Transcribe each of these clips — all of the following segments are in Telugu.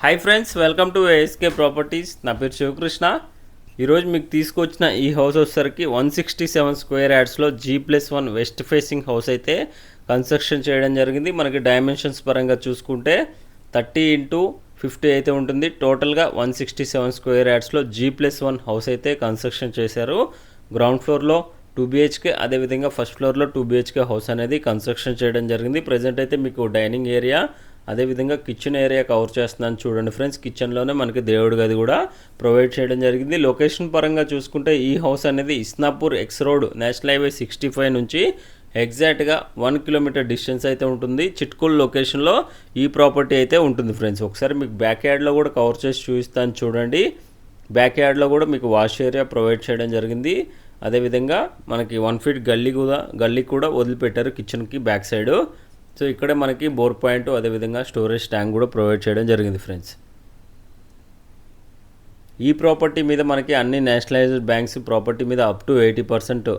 Hi friends, welcome to ASK properties. నా పేరు శివకృష్ణ. ఈరోజు మీకు తీసుకొచ్చిన ఈ హౌస్ వచ్చేసరికి 167 స్క్వేర్ యార్డ్స్లో G+1 వెస్ట్ ఫేసింగ్ హౌస్ అయితే కన్స్ట్రక్షన్ చేయడం జరిగింది. మనకి డైమెన్షన్స్ పరంగా చూసుకుంటే 30x50 అయితే ఉంటుంది. టోటల్గా 167 స్క్వేర్ యార్డ్స్లో G+1 హౌస్ అయితే కన్స్ట్రక్షన్ చేశారు. గ్రౌండ్ ఫ్లోర్లో 2 BHK, అదేవిధంగా ఫస్ట్ ఫ్లోర్లో 2 BHK హౌస్ అనేది కన్స్ట్రక్షన్ చేయడం జరిగింది. ప్రజెంట్ అయితే మీకు డైనింగ్ ఏరియా, అదేవిధంగా కిచెన్ ఏరియా కవర్ చేస్తున్నాను చూడండి ఫ్రెండ్స్. కిచెన్లోనే మనకి దేవుడి గది కూడా ప్రొవైడ్ చేయడం జరిగింది. లొకేషన్ పరంగా చూసుకుంటే ఈ హౌస్ అనేది Isnapur X road national highway 65 నుంచి ఎగ్జాక్ట్గా 1 కిలోమీటర్ డిస్టెన్స్ అయితే ఉంటుంది. చిట్కూల్ లొకేషన్లో ఈ ప్రాపర్టీ అయితే ఉంటుంది ఫ్రెండ్స్. ఒకసారి మీకు బ్యాక్ యార్డ్లో కూడా కవర్ చేసి చూపిస్తాను చూడండి. బ్యాక్ యార్డ్లో కూడా మీకు వాష్ ఏరియా ప్రొవైడ్ చేయడం జరిగింది. అదేవిధంగా మనకి 1 ఫీట్ గల్లీ కూడా వదిలిపెట్టారు కిచెన్కి బ్యాక్ సైడ్. సో ఇక్కడే మనకి బోర్ పాయింట్, అదేవిధంగా స్టోరేజ్ ట్యాంక్ కూడా ప్రొవైడ్ చేయడం జరిగింది ఫ్రెండ్స్. ఈ ప్రాపర్టీ మీద మనకి అన్ని నేషనలైజ్డ్ బ్యాంక్స్ ప్రాపర్టీ మీద అప్ టు 80%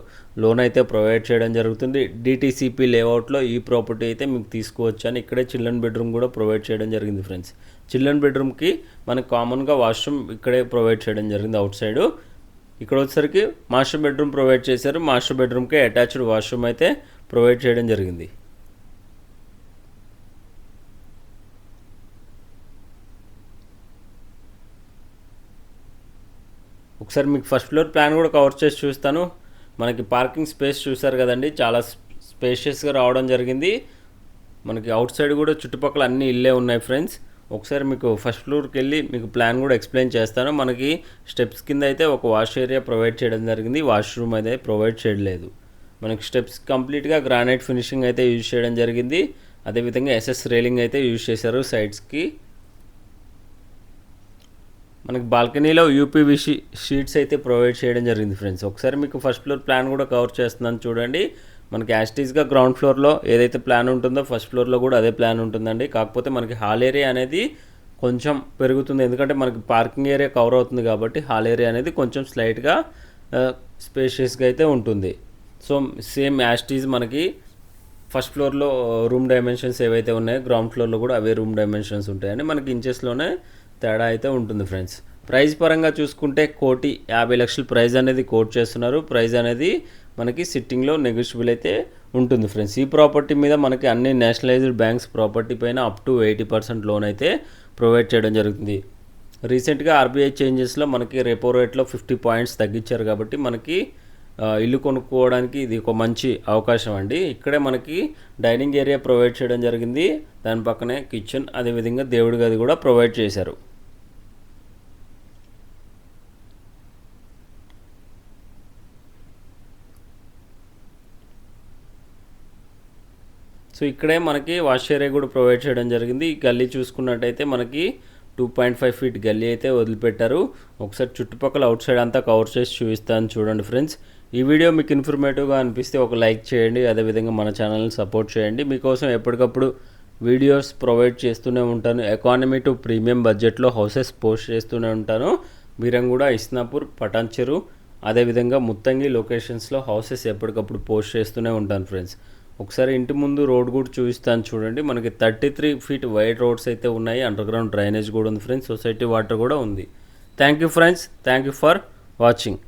లోన్ అయితే ప్రొవైడ్ చేయడం జరుగుతుంది. DTCP లేఅవుట్లో ఈ ప్రాపర్టీ అయితే మీకు తీసుకోవచ్చు అని ఇక్కడే చిల్డ్రన్ బెడ్రూమ్ కూడా ప్రొవైడ్ చేయడం జరిగింది ఫ్రెండ్స్. చిల్డ్రన్ బెడ్రూమ్కి మనకి కామన్గా వాష్రూమ్ ఇక్కడే ప్రొవైడ్ చేయడం జరిగింది అవుట్ సైడ్. ఇక్కడ వచ్చేసరికి మాస్టర్ బెడ్రూమ్ ప్రొవైడ్ చేశారు. మాస్టర్ బెడ్రూమ్కి అటాచ్డ్ వాష్రూమ్ అయితే ప్రొవైడ్ చేయడం జరిగింది. ఒకసారి మీకు ఫస్ట్ ఫ్లోర్ ప్లాన్ కూడా కవర్ చేసి చూస్తాను. మనకి పార్కింగ్ స్పేస్ చూసారు కదండి, చాలా స్పేషియస్గా రావడం జరిగింది. మనకి అవుట్ సైడ్ కూడా చుట్టుపక్కల అన్ని ఇల్లే ఉన్నాయి ఫ్రెండ్స్. ఒకసారి మీకు ఫస్ట్ ఫ్లోర్కి వెళ్ళి మీకు ప్లాన్ కూడా ఎక్స్ప్లెయిన్ చేస్తాను. మనకి స్టెప్స్ కింద అయితే ఒక వాష్ ఏరియా ప్రొవైడ్ చేయడం జరిగింది. వాష్రూమ్ అయితే ప్రొవైడ్ చేయలేదు. మనకి స్టెప్స్ కంప్లీట్గా గ్రానైట్ ఫినిషింగ్ అయితే యూజ్ చేయడం జరిగింది. అదేవిధంగా SS రైలింగ్ అయితే యూజ్ చేశారు సైడ్స్కి. మనకి బాల్కనీలో UPVC షీట్స్ అయితే ప్రొవైడ్ చేయడం జరిగింది ఫ్రెండ్స్. ఒకసారి మీకు ఫస్ట్ ఫ్లోర్ ప్లాన్ కూడా కవర్ చేస్తున్నాను చూడండి. మనకి యాస్టీస్గా గ్రౌండ్ ఫ్లోర్లో ఏదైతే ప్లాన్ ఉంటుందో ఫస్ట్ ఫ్లోర్లో కూడా అదే ప్లాన్ ఉంటుందండి. కాకపోతే మనకి హాల్ ఏరియా అనేది కొంచెం పెరుగుతుంది, ఎందుకంటే మనకి పార్కింగ్ ఏరియా కవర్ అవుతుంది కాబట్టి హాల్ ఏరియా అనేది కొంచెం స్లైట్గా స్పేషియస్గా అయితే ఉంటుంది. సో సేమ్ యాస్టీస్ మనకి ఫస్ట్ ఫ్లోర్లో రూమ్ డైమెన్షన్స్ ఏవైతే ఉన్నాయో గ్రౌండ్ ఫ్లోర్లో కూడా అవే రూమ్ డైమెన్షన్స్ ఉంటాయండి. మనకి ఇంచెస్లోనే తేడా అయితే ఉంటుంది ఫ్రెండ్స్. ప్రైస్ పరంగా చూసుకుంటే 1,50,00,000 ప్రైస్ అనేది కోట్ చేస్తున్నారు. ప్రైస్ అనేది మనకి సిట్టింగ్లో నెగోషియబుల్ అయితే ఉంటుంది ఫ్రెండ్స్. ఈ ప్రాపర్టీ మీద మనకి అన్ని నేషనలైజ్డ్ బ్యాంక్స్ ప్రాపర్టీ పైన అప్ టు 80% లోన్ అయితే ప్రొవైడ్ చేయడం జరుగుతుంది. రీసెంట్గా RBI చేంజెస్లో మనకి రెపో రేట్లో 50 పాయింట్స్ తగ్గించారు కాబట్టి మనకి ఇల్లు కొనుక్కోవడానికి ఇది ఒక మంచి అవకాశం అండి. ఇక్కడే మనకి డైనింగ్ ఏరియా ప్రొవైడ్ చేయడం జరిగింది. దాని పక్కనే కిచెన్, అదేవిధంగా దేవుడి గది కూడా ప్రొవైడ్ చేశారు. సో ఇక్కడే మనకి వాష్ ఏరియా కూడా ప్రొవైడ్ చేయడం జరిగింది. ఈ గల్లీ చూసుకున్నట్టయితే మనకి 2.5 ఫీట్ గల్లీ అయితే వదిలిపెట్టారు. ఒకసారి చుట్టుపక్కల అవుట్ సైడ్ అంతా కవర్ చేసి చూపిస్తాను చూడండి ఫ్రెండ్స్. ఈ వీడియో మీకు ఇన్ఫర్మేటివ్గా అనిపిస్తే ఒక లైక్ చేయండి, అదేవిధంగా మన ఛానల్ని సపోర్ట్ చేయండి. మీకోసం ఎప్పటికప్పుడు వీడియోస్ ప్రొవైడ్ చేస్తూనే ఉంటాను. ఎకానమీ టు ప్రీమియం బడ్జెట్లో హౌసెస్ పోస్ట్ చేస్తూనే ఉంటాను. బీరంగూడ, ఇస్నాపూర్, పటాన్చెరు, అదేవిధంగా ముత్తంగి లొకేషన్స్లో హౌసెస్ ఎప్పటికప్పుడు పోస్ట్ చేస్తూనే ఉంటాను ఫ్రెండ్స్. ఒకసారి ఇంటి ముందు రోడ్ కూడా చూపిస్తాను చూడండి. మనకి 33 ఫీట్ వైడ్ రోడ్స్ అయితే ఉన్నాయి. అండర్గ్రౌండ్ డ్రైనేజ్ కూడా ఉంది ఫ్రెండ్స్. సొసైటీ వాటర్ కూడా ఉంది. Thank you friends, thank you for watching.